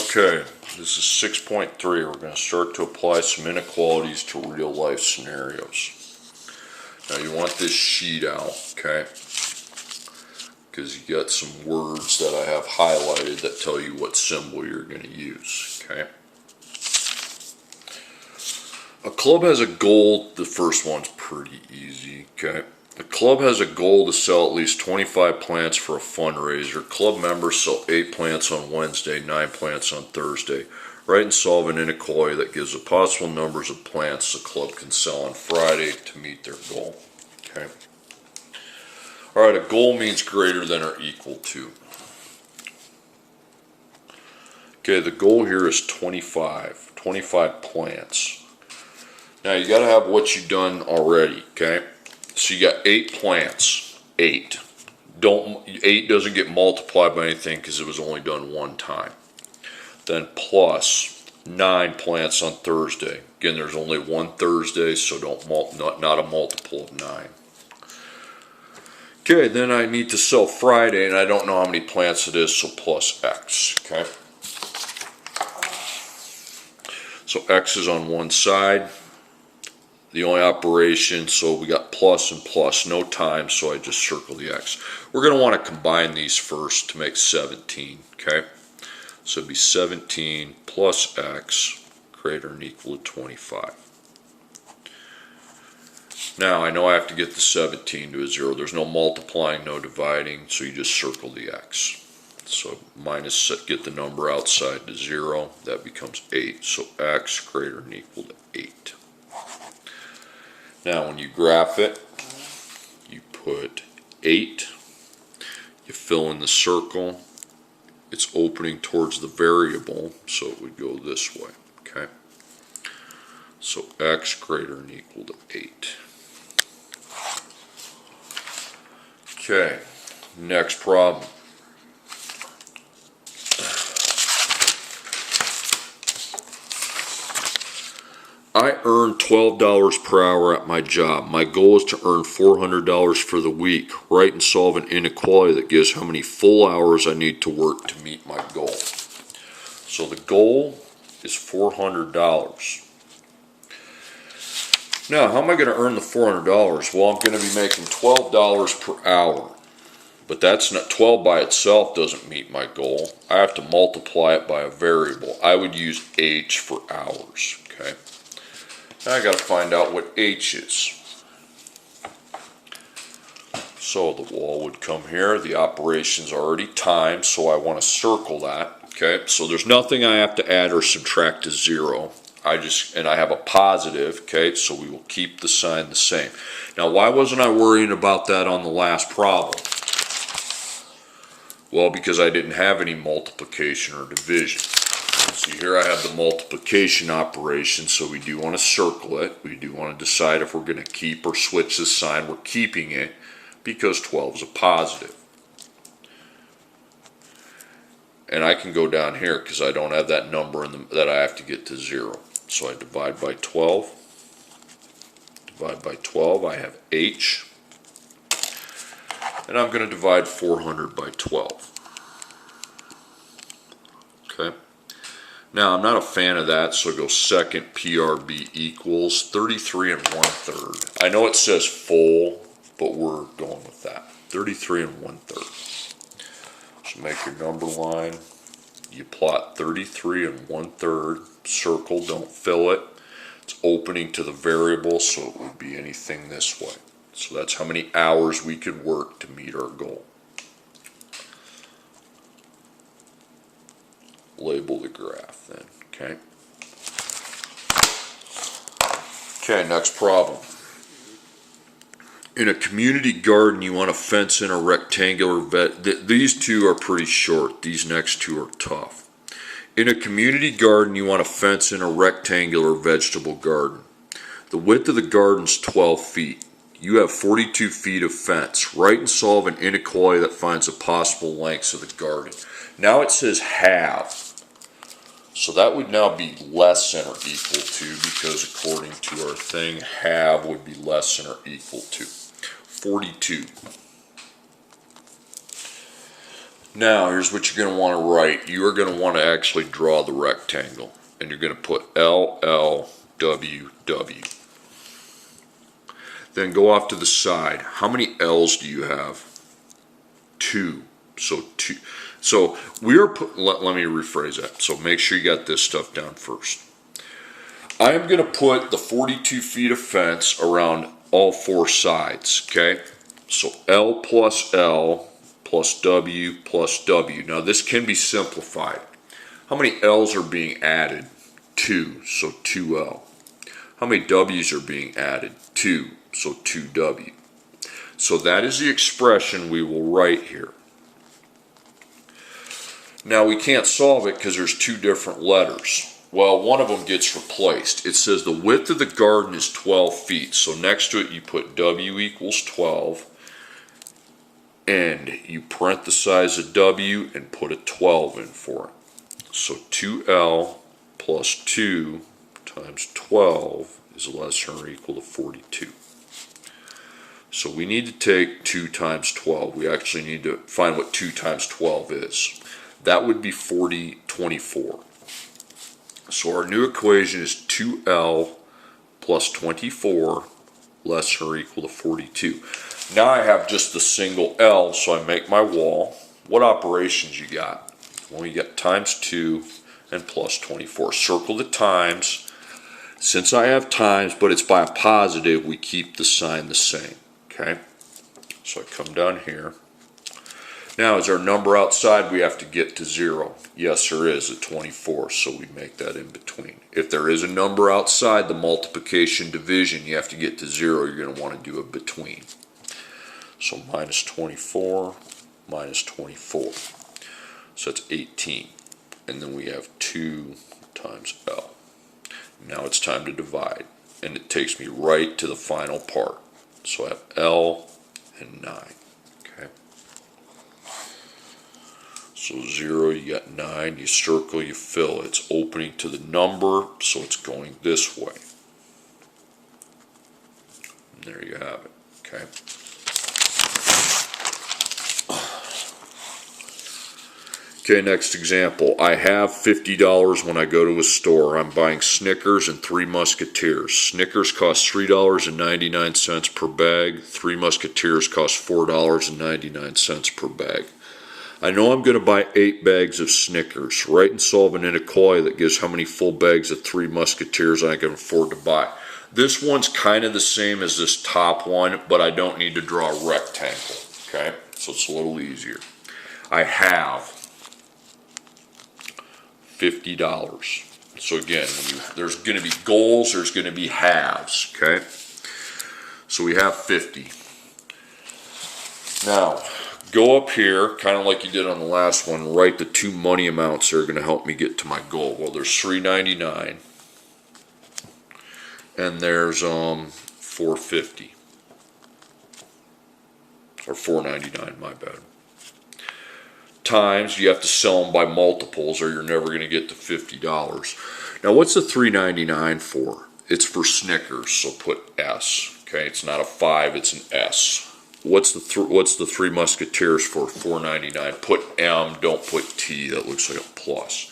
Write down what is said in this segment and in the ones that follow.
Okay, this is 6.3. We're going to start to apply some inequalities to real life scenarios. Now you want this sheet out, okay? Because you got some words that I have highlighted that tell you what symbol you're going to use, okay? A club has a goal. The first one's pretty easy, okay? The club has a goal to sell at least 25 plants for a fundraiser. Club members sell 8 plants on Wednesday, 9 plants on Thursday. Write and solve an inequality that gives the possible numbers of plants the club can sell on Friday to meet their goal. Okay. Alright, a goal means greater than or equal to. Okay, the goal here is 25 plants. Now you got to have what you've done already, okay? So you got 8 plants, 8. 8 doesn't get multiplied by anything because it was only done one time. Then plus 9 plants on Thursday. Again, there's only one Thursday, so not a multiple of 9. Okay, then I need to sell Friday, and I don't know how many plants it is, so plus X, okay? So X is on one side. The only operation, so we got plus and plus, no times, so I just circle the X. We're going to want to combine these first to make 17, okay? So it'd be 17 plus X greater than or equal to 25. Now, I know I have to get the 17 to a 0. There's no multiplying, no dividing, so you just circle the X. So minus, get the number outside to 0, that becomes 8. So X greater than or equal to 8. Now when you graph it, you put 8, you fill in the circle, it's opening towards the variable, so it would go this way, okay? So X greater than or equal to 8. Okay, next problem. I earn $12 per hour at my job. My goal is to earn $400 for the week. Write and solve an inequality that gives how many full hours I need to work to meet my goal. So the goal is $400. Now, how am I going to earn the $400? Well, I'm going to be making $12 per hour. But that's not 12 by itself doesn't meet my goal. I have to multiply it by a variable. I would use H for hours, okay? Now I got to find out what H is. So the wall would come here. The operation's already timed, so I want to circle that. Okay, so there's nothing I have to add or subtract to 0. And I have a positive, okay, so we will keep the sign the same. Now, why wasn't I worrying about that on the last problem? Well, because I didn't have any multiplication or division. See, here I have the multiplication operation, so we do want to circle it. We do want to decide if we're going to keep or switch this sign. We're keeping it because 12 is a positive. And I can go down here because I don't have that number that I have to get to 0. So I divide by 12. Divide by 12, I have H. And I'm going to divide 400 by 12. Okay. Now, I'm not a fan of that, so go second PRB equals 33 1/3. I know it says full, but we're going with that. 33 1/3. So make your number line. You plot 33 1/3. Circle, don't fill it. It's opening to the variable, so it would be anything this way. So that's how many hours we could work to meet our goal. Label the graph then, okay? Okay, next problem. In a community garden, you want to fence in a rectangular these two are pretty short. These next two are tough. In a community garden, you want to fence in a rectangular vegetable garden. The width of the garden is 12 feet. You have 42 feet of fence. Write and solve an inequality that finds the possible lengths of the garden. Now it says have. So that would now be less than or equal to, because according to our thing, have would be less than or equal to 42. Now, here's what you're going to want to write. You are going to want to actually draw the rectangle. And you're going to put L, L, W, W. Then go off to the side. How many L's do you have? 2. So 2. So we are let me rephrase that. So make sure you got this stuff down first. I am going to put the 42 feet of fence around all 4 sides, okay? So L plus W plus W. Now this can be simplified. How many L's are being added? 2, so 2L. How many W's are being added? 2, so 2W. So that is the expression we will write here. Now we can't solve it because there's 2 different letters. Well, one of them gets replaced. It says the width of the garden is 12 feet. So next to it you put W equals 12. And you parenthesize a W and put a 12 in for it. So 2L plus 2 times 12 is less than or equal to 42. So we need to take 2 times 12. We actually need to find what 2 times 12 is. That would be 24. So our new equation is 2L plus 24 less than or equal to 42. Now I have just the single L, so I make my wall. What operations you got? Well, you got times 2 and plus 24. Circle the times. Since I have times, but it's by a positive, we keep the sign the same. Okay? So I come down here. Now, is our number outside? We have to get to 0. Yes, there is at 24, so we make that in between. If there is a number outside the multiplication division, you have to get to 0. You're going to want to do a between. So minus 24, minus 24. So that's 18. And then we have 2 times L. Now it's time to divide. And it takes me right to the final part. So I have L and 9. Okay. So 0, you got 9. You circle, you fill. It's opening to the number, so it's going this way. And there you have it. Okay. Okay, next example. I have $50 when I go to a store. I'm buying Snickers and 3 Musketeers. Snickers cost $3.99 per bag. 3 Musketeers cost $4.99 per bag. I know I'm going to buy 8 bags of Snickers. Write and solve an inequality that gives how many full bags of 3 Musketeers I can afford to buy. This one's kind of the same as this top one, but I don't need to draw a rectangle. Okay, so it's a little easier. I have $50. So again, there's going to be goals, there's going to be halves, okay? So we have 50. Now, go up here, kind of like you did on the last one, write the 2 money amounts that are going to help me get to my goal. Well, there's $3.99 and there's $4.50 or $4.99, my bad. Times, you have to sell them by multiples or you're never going to get to $50. Now what's the $3.99 for? It's for Snickers, so put S. Okay, it's not a 5, it's an S. What's the 3 Musketeers for? $4.99. Put M, don't put T, that looks like a plus.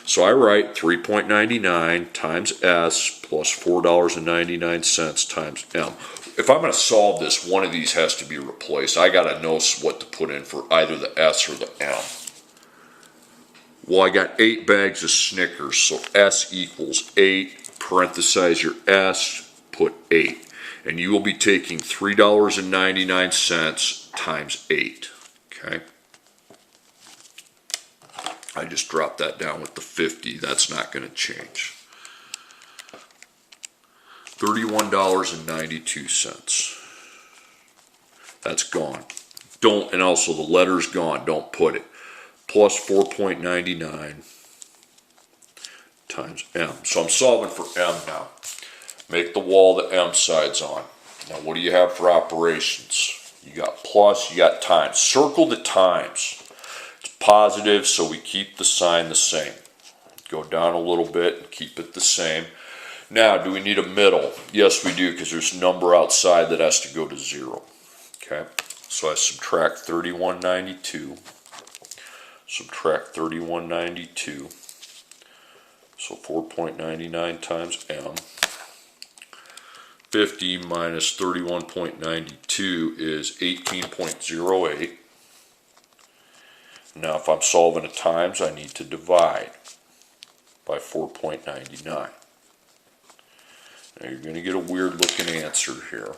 So I write 3.99 times S plus $4.99 times M. If I'm going to solve this, one of these has to be replaced. I got to know what to put in for either the S or the M. Well, I got 8 bags of Snickers, so S equals 8. Parenthesize your S, put 8. And you will be taking $3.99 times 8. Okay? I just dropped that down with the 50. That's not going to change. $31.92. That's gone. Don't, and also the letter's gone. Don't put it. Plus 4.99 times M. So I'm solving for M now. Make the wall the M side's on. Now what do you have for operations? You got plus, you got times. Circle the times. It's positive, so we keep the sign the same. Go down a little bit and keep it the same. Now, do we need a middle? Yes, we do, because there's a number outside that has to go to 0. Okay, so I subtract 31.92 subtract 3192. So 4.99 times m. 50 minus 31.92 is 18.08. Now if I'm solving a times, I need to divide by 4.99. Now you're going to get a weird looking answer here.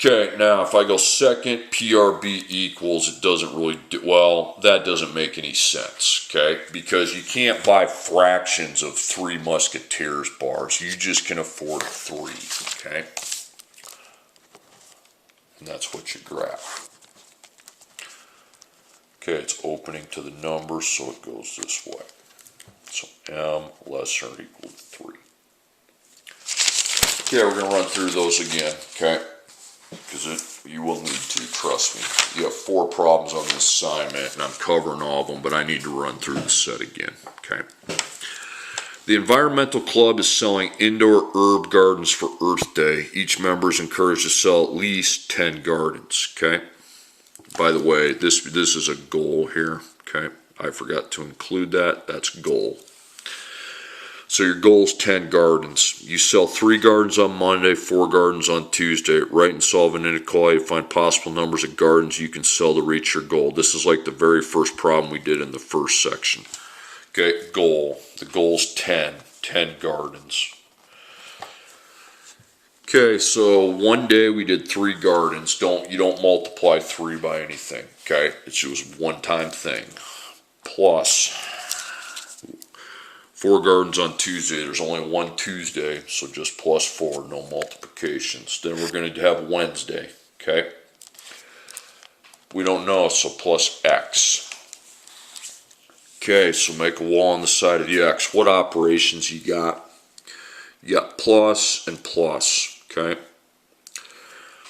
Okay, now if I go second, PRB equals, it doesn't really do, well, that doesn't make any sense, okay? Because you can't buy fractions of 3 Musketeers bars. You just can afford 3, okay? And that's what you grab. Okay, it's opening to the numbers, so it goes this way. So m lesser or equal to 3. Okay, we're going to run through those again, okay? Because you will need to, trust me. You have 4 problems on this assignment, and I'm covering all of them, but I need to run through the set again, okay? The Environmental Club is selling indoor herb gardens for Earth Day. Each member is encouraged to sell at least 10 gardens, okay? By the way, this is a goal here, okay? I forgot to include that. That's goal. So your goal is 10 gardens. You sell 3 gardens on Monday, 4 gardens on Tuesday. Write and solve an inequality to find possible numbers of gardens you can sell to reach your goal. This is like the very first problem we did in the first section. Okay, goal. The goal is 10 gardens. Okay, so one day we did 3 gardens. You don't multiply 3 by anything. Okay, it's just a one-time thing. Plus 4 gardens on Tuesday. There's only one Tuesday, so just plus 4, no multiplications. Then we're going to have Wednesday, okay? We don't know, so plus X. Okay, so make a wall on the side of the X. What operations you got? You got plus and plus, okay?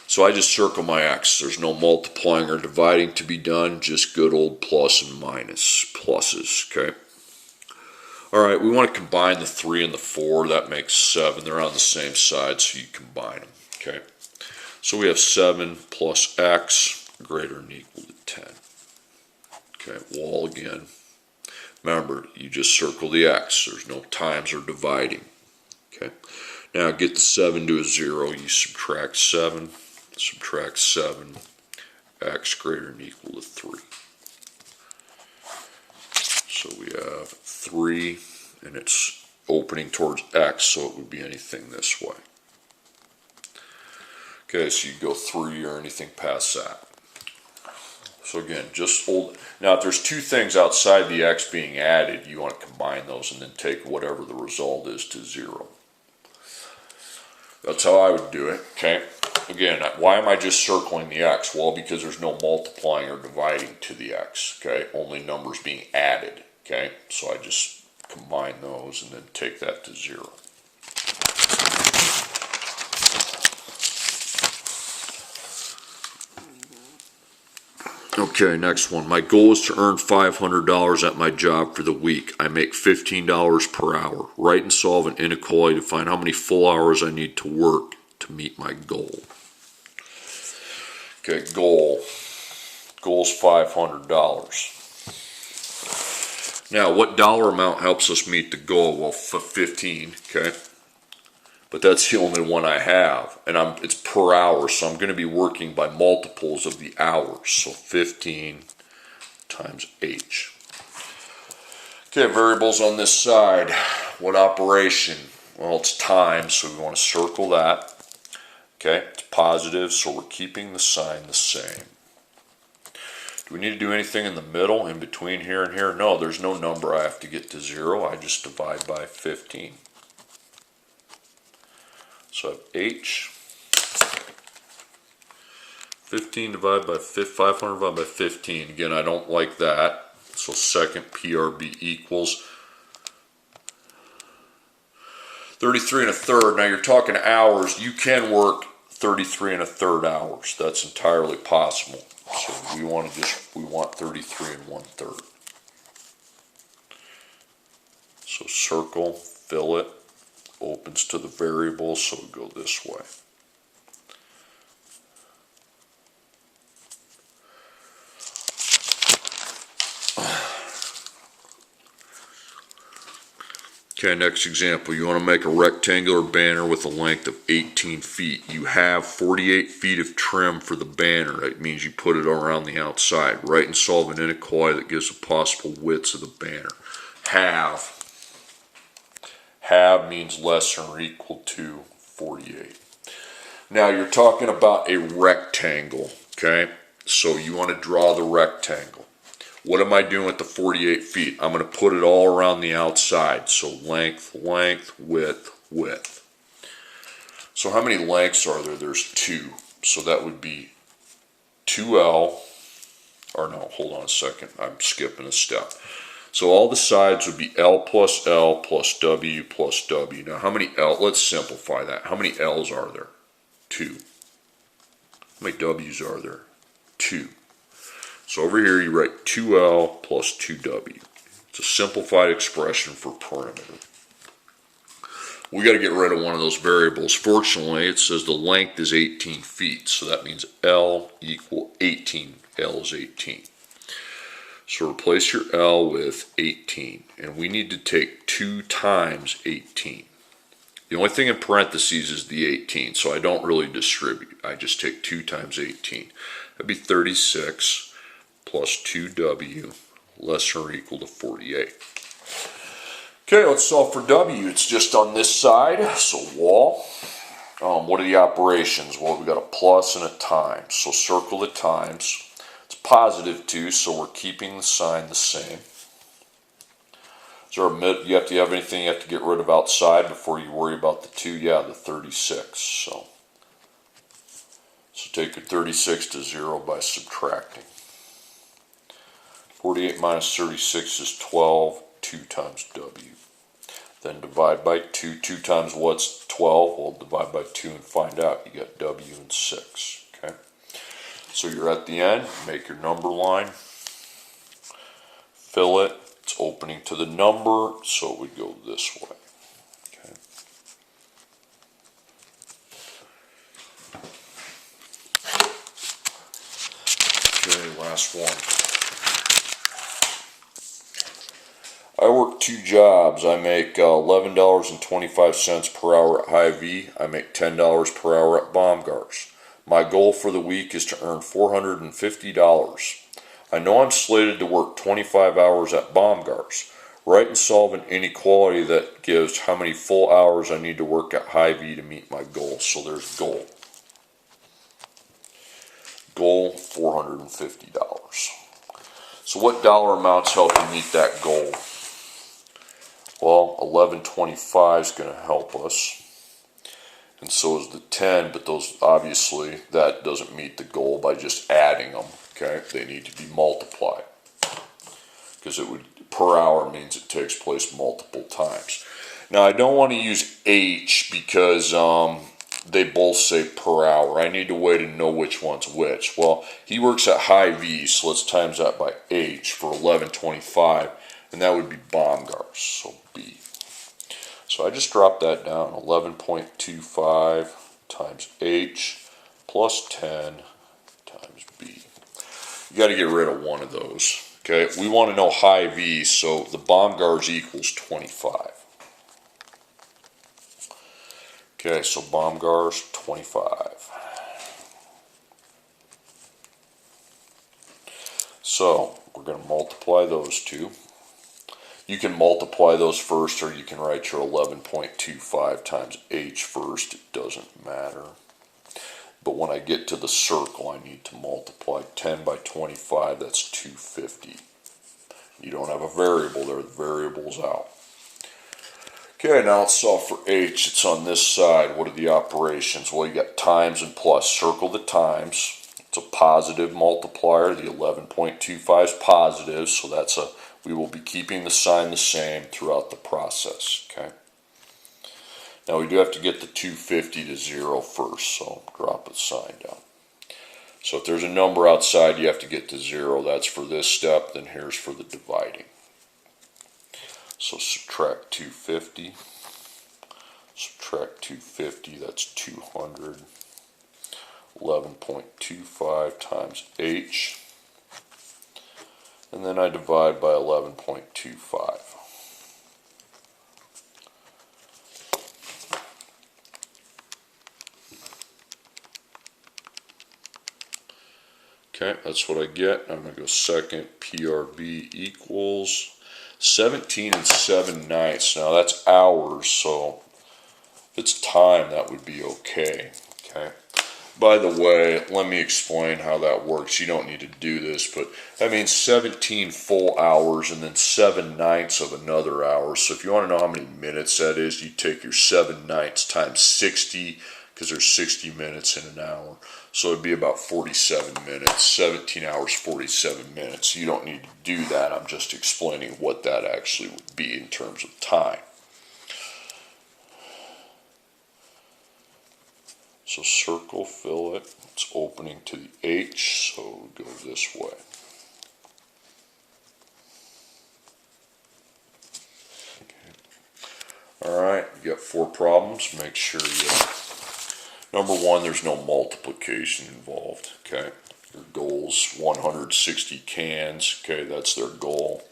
So I just circle my X. There's no multiplying or dividing to be done, just good old plus and minus pluses, okay? Alright, we want to combine the 3 and the 4. That makes 7. They're on the same side, so you combine them. Okay. So we have 7 plus x greater than or equal to 10. Okay, wall again. Remember, you just circle the x. There's no times or dividing. Okay. Now get the 7 to a 0. You subtract 7, x greater than or equal to 3. So we have 3, and it's opening towards x, so it would be anything this way. Okay, so you go 3 or anything past that. So again, just hold. Now, if there's 2 things outside the x being added, you want to combine those and then take whatever the result is to 0. That's how I would do it, okay? Again, why am I just circling the x? Well, because there's no multiplying or dividing to the x, okay? Only numbers being added, okay? So I just combine those and then take that to 0. Okay, next one. My goal is to earn $500 at my job for the week. I make $15 per hour. Write and solve an inequality to find how many full hours I need to work to meet my goal. Okay, goal. Goal's $500. Now, what dollar amount helps us meet the goal? Well, 15, okay? But that's the only one I have, and it's per hour, so I'm going to be working by multiples of the hours. So 15 times h. Okay, variables on this side. What operation? Well, it's time, so we want to circle that. Okay, it's positive, so we're keeping the sign the same. Do we need to do anything in the middle, in between here and here? No, there's no number I have to get to 0. I just divide by 15. So I have h. 15 divided by 500 divided by 15. Again, I don't like that. So second PRB equals 33 1/3. Now you're talking hours. You can work 33 1/3 hours. That's entirely possible. So we want 33 1/3. So circle, fill it. Opens to the variable, so we go this way. Okay, next example. You want to make a rectangular banner with a length of 18 feet. You have 48 feet of trim for the banner. That means you put it around the outside. Write and solve an inequality that gives the possible widths of the banner. Have means less than or equal to 48. Now you're talking about a rectangle, okay? So you want to draw the rectangle. What am I doing with the 48 feet? I'm going to put it all around the outside. So length, length, width, width. So how many lengths are there? There's 2. So that would be 2L, or no, hold on a second. I'm skipping a step. So all the sides would be L plus W plus W. Now how many L? Let's simplify that. How many L's are there? 2. How many W's are there? 2. So over here you write 2L plus 2W. It's a simplified expression for perimeter. We got to get rid of one of those variables. Fortunately, it says the length is 18 feet, so that means L equal 18. L is 18. So replace your L with 18, and we need to take 2 times 18. The only thing in parentheses is the 18, so I don't really distribute. I just take 2 times 18. That'd be 36 plus 2W less than or equal to 48. Okay, let's solve for W. It's just on this side, so wall. What are the operations? Well, we got a plus and a times, so circle the times. It's positive 2, so we're keeping the sign the same. Is there you have to have anything you have to get rid of outside before you worry about the 2? Yeah, the 36. So take your 36 to 0 by subtracting. 48 minus 36 is 12. 2 times W. Then divide by 2. 2 times what's 12? Well, divide by 2 and find out. You got W and 6. Okay. So you're at the end. Make your number line. Fill it. It's opening to the number, so it would go this way. Okay. Okay, last one. I work 2 jobs. I make $11.25 per hour at Hy-Vee. I make $10 per hour at Baumgars. My goal for the week is to earn $450. I know I'm slated to work 25 hours at Baumgars. Write and solve an inequality that gives how many full hours I need to work at Hy-Vee to meet my goal. So there's goal. Goal, $450. So what dollar amounts help you meet that goal? Well, 11.25 is going to help us, and so is the 10, but those obviously that doesn't meet the goal by just adding them. Okay, they need to be multiplied because it would per hour means it takes place multiple times. Now I don't want to use H because they both say per hour. I need a way to know which one's which. Well, he works at Hy-Vee, so let's times that by H for 11.25. And that would be Baumgars, so B. So I just dropped that down, 11.25 times H plus 10 times B. You got to get rid of one of those. Okay, we want to know Hy-Vee, so the Baumgars equals 25. Okay, so Baumgars 25. So we're going to multiply those two. You can multiply those first, or you can write your 11.25 times H first. It doesn't matter. But when I get to the circle, I need to multiply 10 by 25. That's 250. You don't have a variable there. The variable's out. Okay, now let's solve for H. It's on this side. What are the operations? Well, you got times and plus. Circle the times. It's a positive multiplier. The 11.25 is positive, so we will be keeping the sign the same throughout the process. Okay. Now we do have to get the 250 to 0 first, so drop the sign down. So if there's a number outside you have to get to 0, that's for this step, then here's for the dividing. So subtract 250, subtract 250, that's 200, 11.25 times H, and then I divide by 11.25. Okay, that's what I get. I'm going to go second. PRB equals 17 and 7/9. Now that's hours, so if it's time, that would be okay. Okay. By the way, let me explain how that works. You don't need to do this, but that means 17 full hours and then 7/9 of another hour. So if you want to know how many minutes that is, you take your 7/9 times 60, because there's 60 minutes in an hour. So it'd be about 47 minutes. 17 hours, 47 minutes. You don't need to do that. I'm just explaining what that actually would be in terms of time. So circle, fill it. It's opening to the H, so go this way. Okay. All right, you got 4 problems. Make sure number 1, there's no multiplication involved. Okay, your goal's 160 cans. Okay, that's their goal.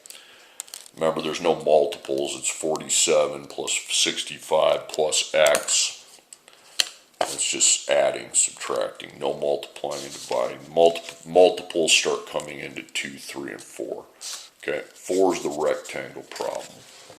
Remember, there's no multiples. It's 47 plus 65 plus X. It's just adding, subtracting, no multiplying and dividing. Multiples start coming into 2, 3, and 4. Okay, 4 is the rectangle problem.